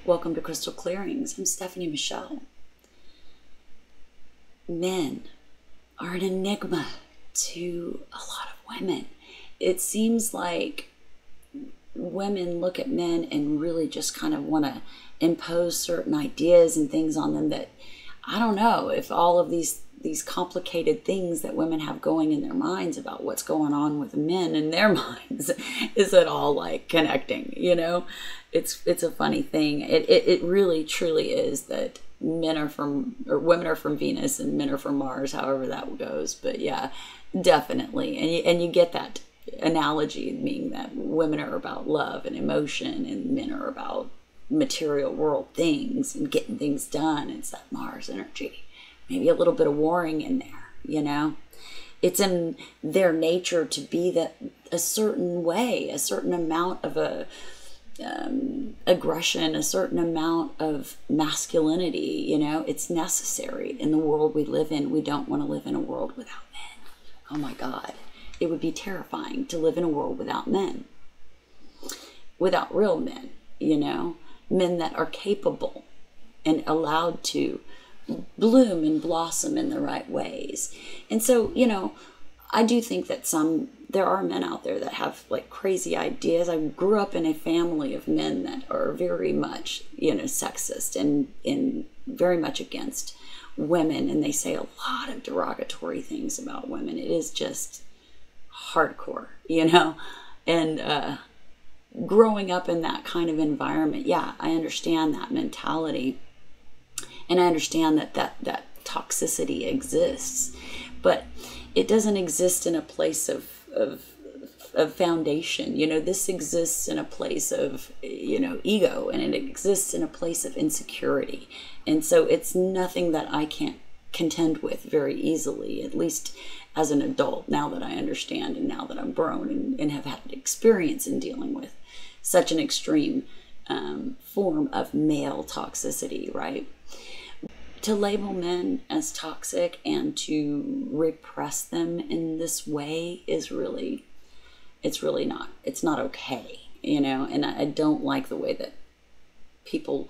Welcome to Crystal Clearings. I'm Stephanie Michelle. Men are an enigma to a lot of women. It seems like women look at men and really just kind of want to impose certain ideas and things on them that, I don't know if all of these complicated things that women have going in their minds about what's going on with men in their minds is at all like connecting, you know? It's a funny thing. It really truly is that women are from Venus and men are from Mars, however that goes. But yeah, definitely. And you get that analogy, meaning that women are about love and emotion and men are about material world things and getting things done. It's that Mars energy. Maybe a little bit of warring in there, you know? It's in their nature to be that a certain way, a certain amount of aggression, a certain amount of masculinity, you know? It's necessary in the world we live in. We don't want to live in a world without men. Oh my God. It would be terrifying to live in a world without men. Without real men, you know? Men that are capable and allowed to bloom and blossom in the right ways. And so, you know, I do think that there are men out there that have like crazy ideas. I grew up in a family of men that are very much, you know, sexist and very much against women. And they say a lot of derogatory things about women. It is just hardcore, you know? And growing up in that kind of environment, yeah, I understand that mentality. And I understand that toxicity exists, but it doesn't exist in a place of foundation. You know, this exists in a place of, you know, ego, and it exists in a place of insecurity. And so it's nothing that I can't contend with very easily, at least as an adult, now that I understand and now that I'm grown and have had experience in dealing with such an extreme form of male toxicity, right? To label men as toxic and to repress them in this way is really, it's not okay, you know? And I don't like the way that people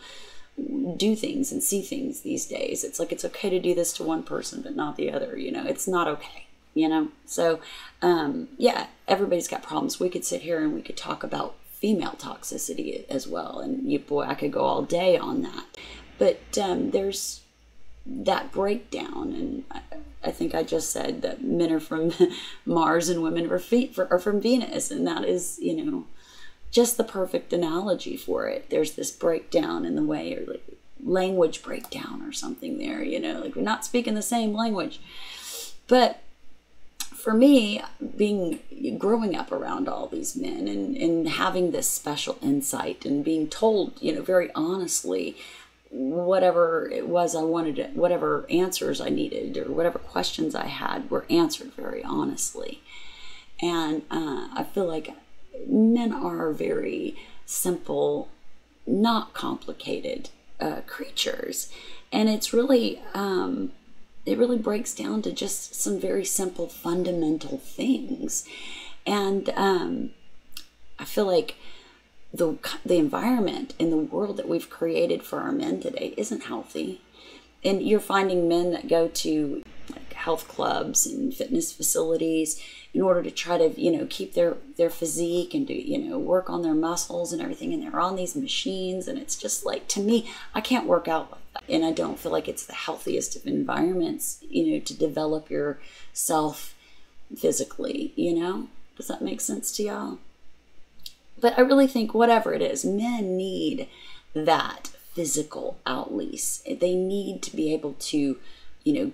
do things and see things these days. It's like, it's okay to do this to one person, but not the other, you know? It's not okay, you know? So, yeah, everybody's got problems. We could sit here and we could talk about female toxicity as well. And boy, I could go all day on that. But there's that breakdown, and I think I just said that men are from Mars and women are from Venus, and that is, you know, just the perfect analogy for it. There's this breakdown in the way, or like language breakdown or something there, you know, like we're not speaking the same language. But for me, growing up around all these men and having this special insight and being told, you know, very honestly, whatever it was I wanted, whatever answers I needed or whatever questions I had were answered very honestly. And I feel like men are very simple, not complicated creatures. And it's really, it really breaks down to just some very simple, fundamental things. And I feel like the environment in the world that we've created for our men today isn't healthy. And you're finding men that go to like health clubs and fitness facilities in order to try to, you know, keep their physique and to, you know, work on their muscles and everything. And they're on these machines. And it's just like, to me, I can't work out like that. And I don't feel like it's the healthiest of environments, you know, to develop yourself physically, you know? Does that make sense to y'all? But I really think whatever it is, men need that physical outlet. They need to be able to, you know,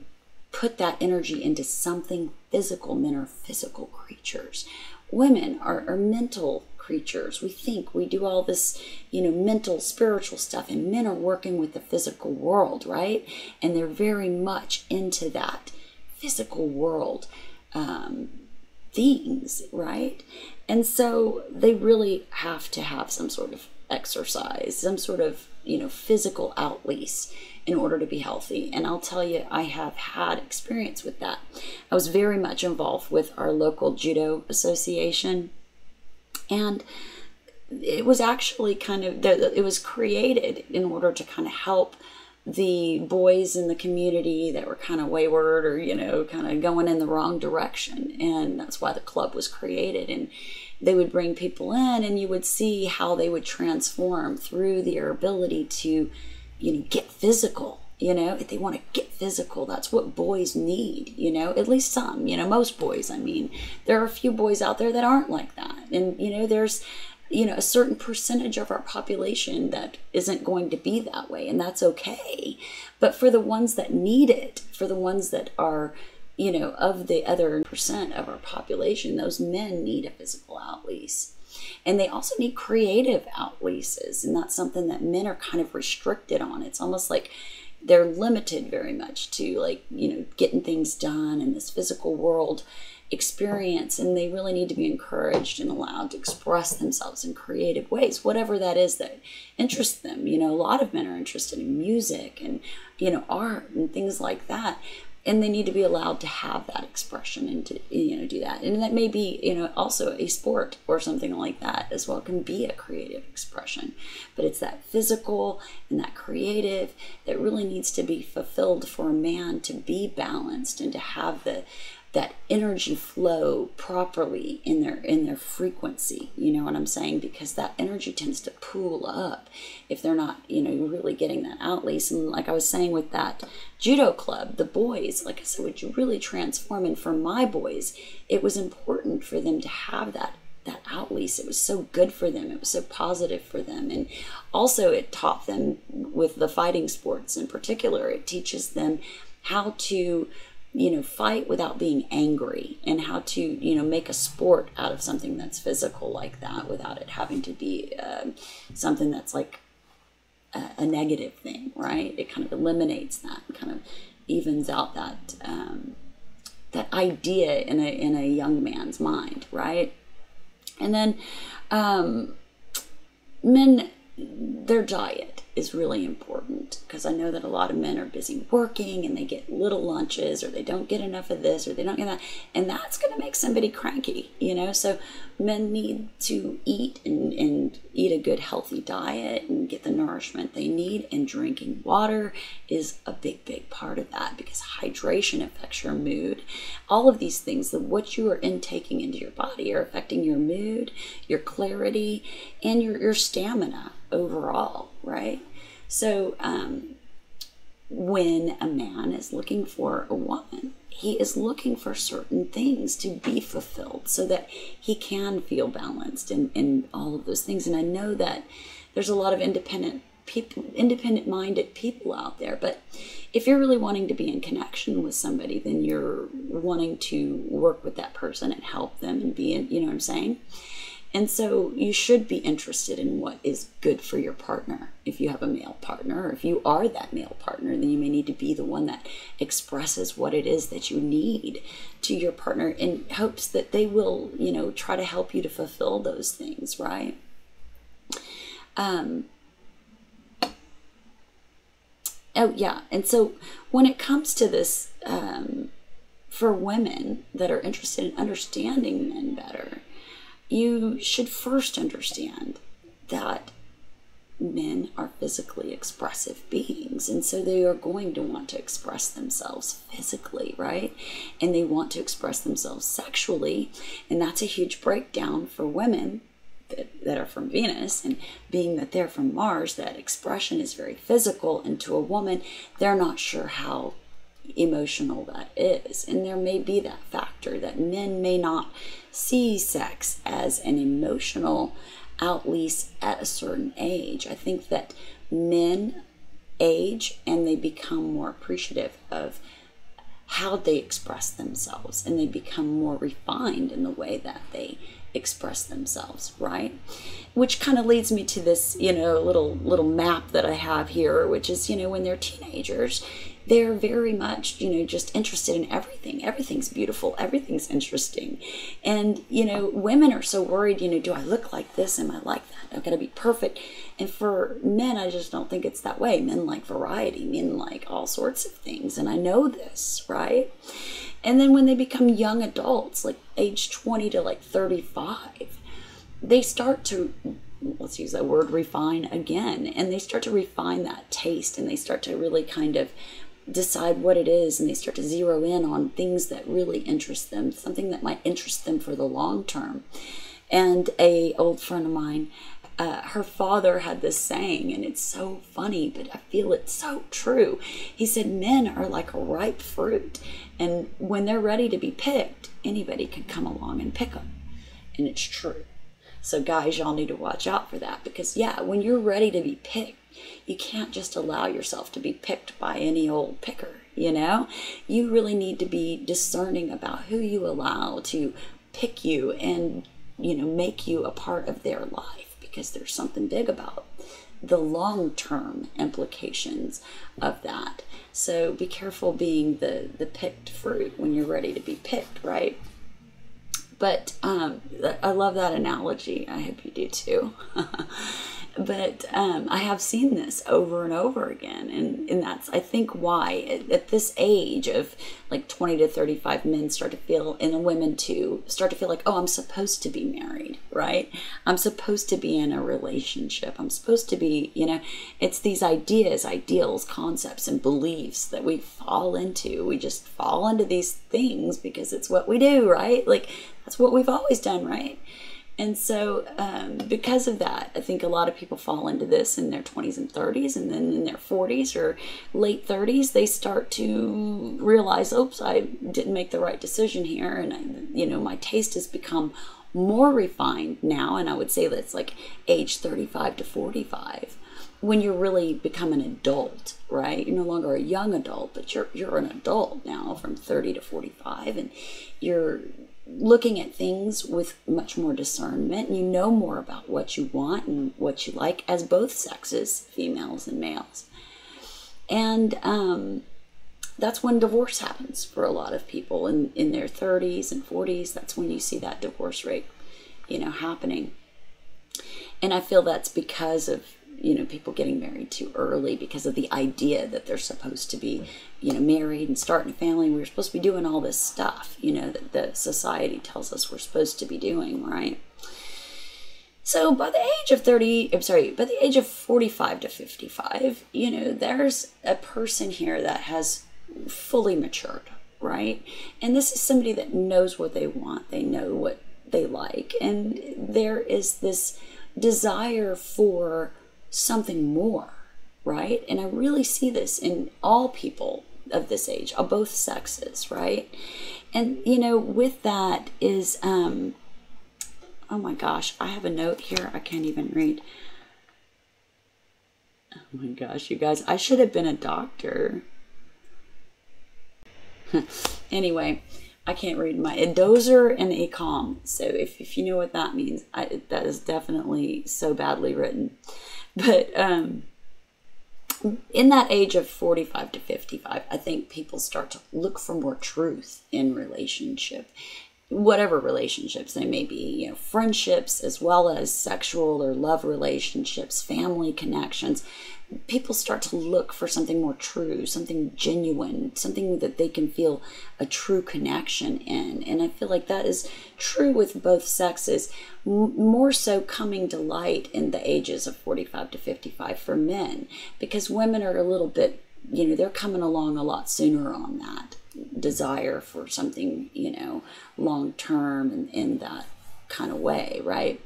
put that energy into something physical. Men are physical creatures. Women are mental creatures. We think, we do all this, you know, mental, spiritual stuff, and men are working with the physical world, right? And they're very much into that physical world things, right? And so they really have to have some sort of exercise, some sort of, you know, physical outlet in order to be healthy. And I'll tell you, I have had experience with that. I was very much involved with our local judo association. And it was actually kind of, it was created in order to kind of help the boys in the community that were kind of wayward or, you know, kind of going in the wrong direction. And that's why the club was created. And they would bring people in, and you would see how they would transform through their ability to, you know, get physical. You know, if they want to get physical, that's what boys need, you know, at least some, you know, most boys. I mean, there are a few boys out there that aren't like that. And, you know, there's, you know, a certain percentage of our population that isn't going to be that way, and that's okay. But for the ones that need it, for the ones that are, you know, of the other percent of our population, those men need a physical outlease. And they also need creative outleases, and that's something that men are kind of restricted on. It's almost like they're limited very much to, like, you know, getting things done in this physical world experience, and they really need to be encouraged and allowed to express themselves in creative ways, whatever that is that interests them. You know, a lot of men are interested in music and, you know, art and things like that, and they need to be allowed to have that expression and to, you know, do that. And that may be, you know, also a sport or something like that as well, can be a creative expression. But it's that physical and that creative that really needs to be fulfilled for a man to be balanced and to have that energy flow properly in their frequency. You know what I'm saying? Because that energy tends to pool up if they're not, you know, really getting that outlease. And like I was saying with that judo club, the boys, like I said, would really transform. And for my boys, it was important for them to have that outlease. It was so good for them. It was so positive for them. And also it taught them, with the fighting sports in particular, it teaches them how to, you know, fight without being angry, and how to, you know, make a sport out of something that's physical like that without it having to be something that's like a negative thing, right? It kind of eliminates that and kind of evens out that that idea in a young man's mind, right? And then men, their diet is really important, because I know that a lot of men are busy working and they get little lunches, or they don't get enough of this, or they don't get that, and that's going to make somebody cranky, you know. So men need to eat and eat a good healthy diet and get the nourishment they need, and drinking water is a big part of that, because hydration affects your mood. All of these things, what you are intaking into your body, are affecting your mood, your clarity, and your stamina overall, right? So when a man is looking for a woman, he is looking for certain things to be fulfilled so that he can feel balanced and all of those things. And I know that there's a lot of independent-minded people out there, but if you're really wanting to be in connection with somebody, then you're wanting to work with that person and help them and be in, you know what I'm saying? And so you should be interested in what is good for your partner. If you have a male partner, or if you are that male partner, then you may need to be the one that expresses what it is that you need to your partner, in hopes that they will, you know, try to help you to fulfill those things, right? Oh yeah, and so when it comes to this, for women that are interested in understanding men better, you should first understand that men are physically expressive beings, and so they are going to want to express themselves physically, right? And they want to express themselves sexually, and that's a huge breakdown for women that are from Venus, and being that they're from Mars, that expression is very physical, and to a woman, they're not sure how emotional that is. And there may be that factor that men may not see sex as an emotional outlease at a certain age. I think that men age and they become more appreciative of how they express themselves, and they become more refined in the way that they express themselves, right? Which kind of leads me to this, you know, little map that I have here, which is, you know, when they're teenagers, they're very much, you know, just interested in everything. Everything's beautiful. Everything's interesting. And, you know, women are so worried, you know, do I look like this? Am I like that? I've got to be perfect. And for men, I just don't think it's that way. Men like variety. Men like all sorts of things. And I know this, right? And then when they become young adults, like age 20 to like 35, they start to let's use that word, refine again. And they start to refine that taste, and they start to really kind of decide what it is, and they start to zero in on things that really interest them, something that might interest them for the long term. And a old friend of mine, her father had this saying, and it's so funny, but I feel it's so true. He said, men are like a ripe fruit, and when they're ready to be picked, anybody can come along and pick them. And it's true. So guys, y'all need to watch out for that, because yeah, when you're ready to be picked, you can't just allow yourself to be picked by any old picker, you know? You really need to be discerning about who you allow to pick you and, you know, make you a part of their life, because there's something big about the long-term implications of that. So be careful being the picked fruit when you're ready to be picked, right? But I love that analogy. I hope you do too. But I have seen this over and over again. And that's, I think, why at this age of like 20 to 35, men start to feel, and women too, start to feel like, oh, I'm supposed to be married, right? I'm supposed to be in a relationship. I'm supposed to be, you know, it's these ideas, ideals, concepts, and beliefs that we fall into. We just fall into these things because it's what we do, right? Like, that's what we've always done, right? And so because of that, I think a lot of people fall into this in their 20s and 30s, and then in their 40s or late 30s, they start to realize, oops, I didn't make the right decision here. And, you know, my taste has become more refined now. And I would say that's like age 35 to 45, when you're really become an adult, right? You're no longer a young adult, but you're an adult now from 30 to 45, and you're looking at things with much more discernment, and you know more about what you want and what you like as both sexes, females and males. And that's when divorce happens for a lot of people in their 30s and 40s. That's when you see that divorce rate, you know, happening. And I feel that's because of, you know, people getting married too early, because of the idea that they're supposed to be, you know, married and starting a family. We're supposed to be doing all this stuff, you know, that society tells us we're supposed to be doing, right? So by the age of by the age of 45 to 55, you know, there's a person here that has fully matured, right? And this is somebody that knows what they want. They know what they like. And there is this desire for something more, right? And I really see this in all people of this age, of both sexes, right? And, you know, with that is, oh my gosh, I have a note here I can't even read. Oh my gosh, you guys, I should have been a doctor. Anyway, I can't read a dozer and a calm. So if you know what that means, that is definitely so badly written. But in that age of 45 to 55, I think people start to look for more truth in relationship, whatever relationships they may be, you know, friendships as well as sexual or love relationships, family connections. People start to look for something more true, something genuine, something that they can feel a true connection in. And I feel like that is true with both sexes, more so coming to light in the ages of 45 to 55 for men, because women are a little bit, you know, they're coming along a lot sooner on that desire for something, you know, long term and in that kind of way, right?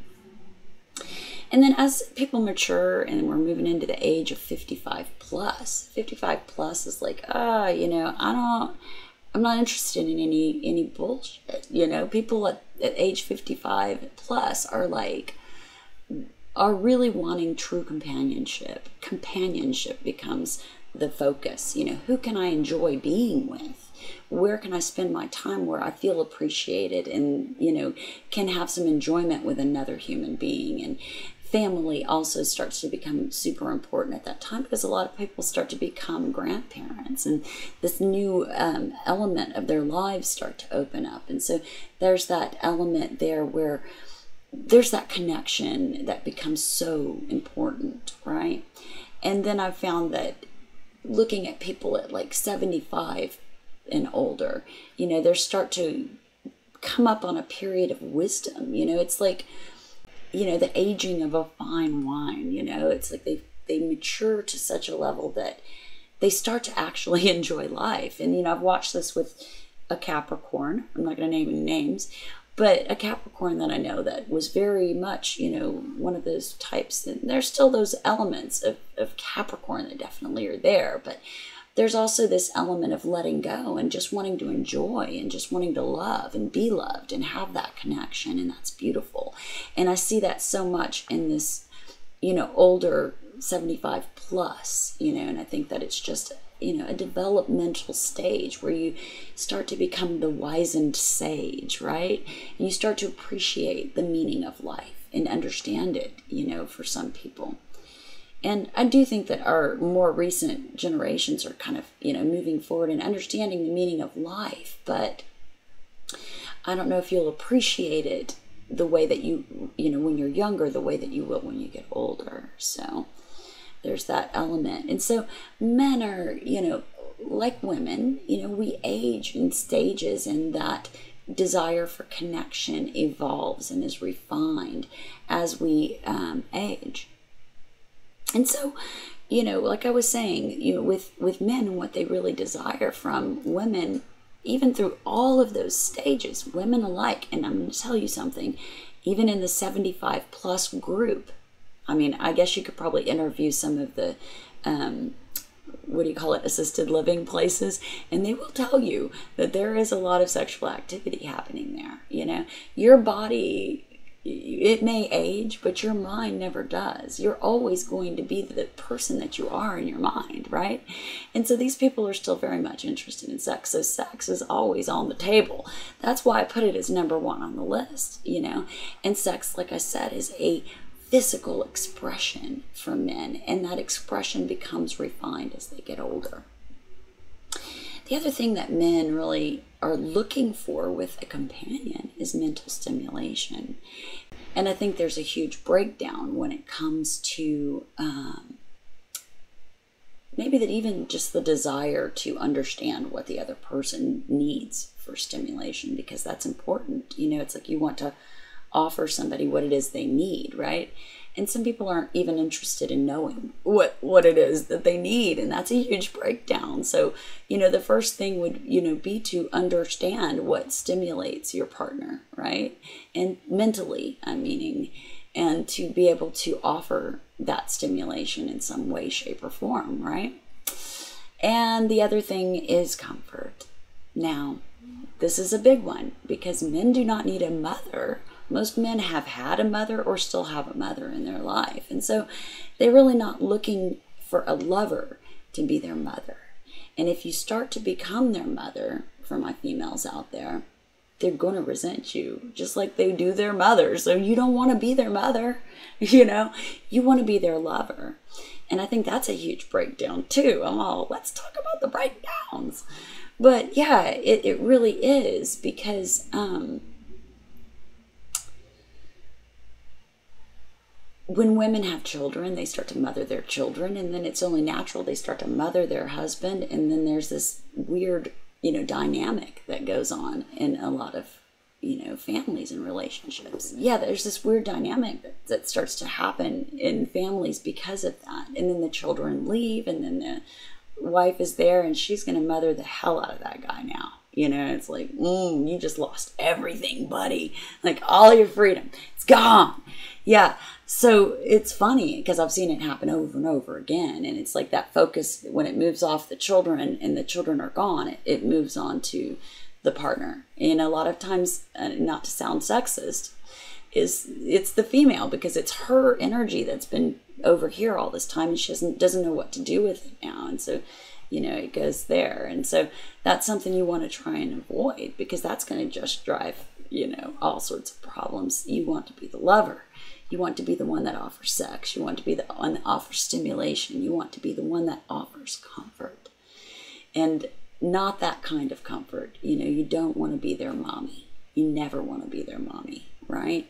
And then as people mature and we're moving into the age of 55 plus is like, you know, I'm not interested in any bullshit. You know, people at age 55 plus are really wanting true companionship. Companionship becomes the focus. You know, who can I enjoy being with? Where can I spend my time where I feel appreciated and, you know, can have some enjoyment with another human being? And family also starts to become super important at that time, because a lot of people start to become grandparents, and this new element of their lives start to open up. And so there's that element there where there's that connection that becomes so important, right? And then I found that looking at people at like 75 and older, you know, they start to come up on a period of wisdom. You know, it's like you know, the aging of a fine wine. You know, it's like they mature to such a level that they start to actually enjoy life. And, you know, I've watched this with a Capricorn. I'm not going to name any names, but a Capricorn that I know that was very much, you know, one of those types. And there's still those elements of Capricorn that definitely are there, but there's also this element of letting go and just wanting to enjoy and just wanting to love and be loved and have that connection. And that's beautiful. And I see that so much in this, you know, older 75 plus, you know, and I think that it's just, you know, a developmental stage where you start to become the wizened sage, right? And you start to appreciate the meaning of life and understand it, you know, for some people. And I do think that our more recent generations are kind of, you know, moving forward and understanding the meaning of life, but I don't know if you'll appreciate it the way that you know, when you're younger, the way that you will when you get older. So there's that element. And so men are, you know, like women, you know, we age in stages, and that desire for connection evolves and is refined as we age. And so, you know, like I was saying, you know, with men and what they really desire from women, even through all of those stages, women alike, and I'm going to tell you something, even in the 75 plus group, I mean, I guess you could probably interview some of the, what do you call it, assisted living places, and they will tell you that there is a lot of sexual activity happening there. You know, your body, it may age, but your mind never does. You're always going to be the person that you are in your mind, right? And so these people are still very much interested in sex. So sex is always on the table. That's why I put it as number one on the list, you know. And sex, like I said, is a physical expression for men, and that expression becomes refined as they get older. The other thing that men really are looking for with a companion is mental stimulation. And I think there's a huge breakdown when it comes to maybe that even just the desire to understand what the other person needs for stimulation, because that's important. You know, it's like you want to offer somebody what it is they need, right? And some people aren't even interested in knowing what it is that they need, and that's a huge breakdown. So, you know, the first thing would, you know, be to understand what stimulates your partner, right? And mentally, I'm meaning, and to be able to offer that stimulation in some way, shape, or form, right? And the other thing is comfort. Now, this is a big one, because men do not need a mother. Most men have had a mother or still have a mother in their life. And so they're really not looking for a lover to be their mother. And if you start to become their mother, for my females out there, they're going to resent you just like they do their mother. So you don't want to be their mother, you know, you want to be their lover. And I think that's a huge breakdown too. I'm all, let's talk about the breakdowns. But yeah, it really is, because when women have children, they start to mother their children, and then it's only natural they start to mother their husband, and then there's this weird, you know, dynamic that goes on in a lot of, you know, families and relationships. Yeah, there's this weird dynamic that starts to happen in families because of that. And then the children leave, and then the wife is there, and she's going to mother the hell out of that guy now. You know, it's like, you just lost everything, buddy. Like, all your freedom, it's gone. Yeah, so it's funny because I've seen it happen over and over again. And it's like that focus, when it moves off the children and the children are gone, it moves on to the partner. And a lot of times, not to sound sexist, it's the female, because it's her energy that's been over here all this time, and she doesn't know what to do with it now. And so, you know, it goes there. And so that's something you want to try and avoid, because that's going to just drive, you know, all sorts of problems. You want to be the lover. You want to be the one that offers sex. You want to be the one that offers stimulation. You want to be the one that offers comfort. And not that kind of comfort. You know, you don't want to be their mommy. You never want to be their mommy, right?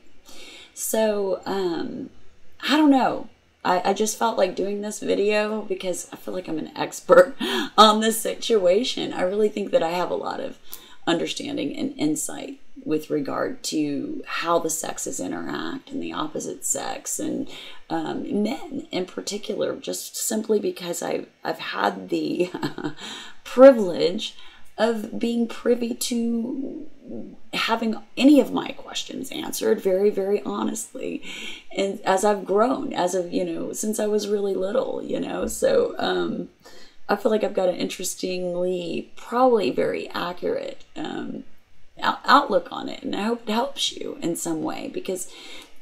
So, I don't know. I just felt like doing this video because I feel like I'm an expert on this situation. I really think that I have a lot of understanding and insight with regard to how the sexes interact and the opposite sex, and men in particular, just simply because I've had the privilege of being privy to having any of my questions answered very, very honestly. And as I've grown, as of, since I was really little, so I feel like I've got an interestingly, probably very accurate outlook on it. And I hope it helps you in some way, because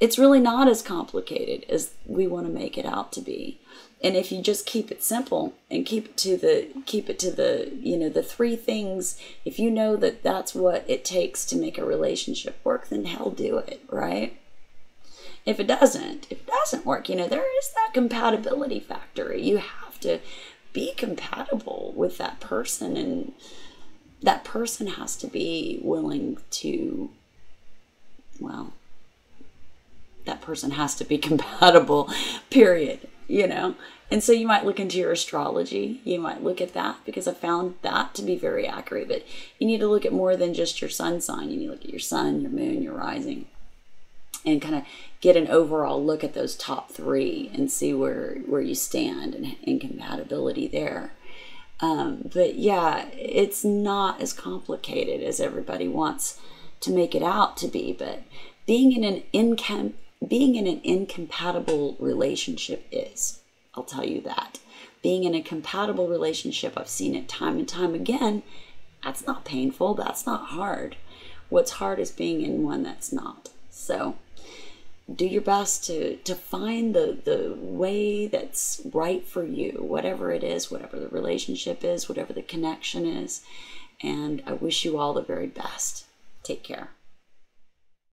it's really not as complicated as we want to make it out to be. And if you just keep it simple and keep it to the the three things, if you know that that's what it takes to make a relationship work, then hell, do it, right? If it doesn't work, there is that compatibility factor. You have to be compatible with that person, and that person has to be willing to, well, that person has to be compatible, period. And so you might look into your astrology. You might look at that, because I found that to be very accurate. But you need to look at more than just your sun sign. You need to look at your sun, your moon, your rising, and kind of get an overall look at those top three and see where you stand in compatibility there. But yeah, it's not as complicated as everybody wants to make it out to be. But being in an incompatible relationship is. I'll tell you that. Being in a compatible relationship, I've seen it time and time again, that's not painful, that's not hard. What's hard is being in one that's not. So do your best to find the way that's right for you, whatever it is, whatever the relationship is, whatever the connection is. And I wish you all the very best. Take care.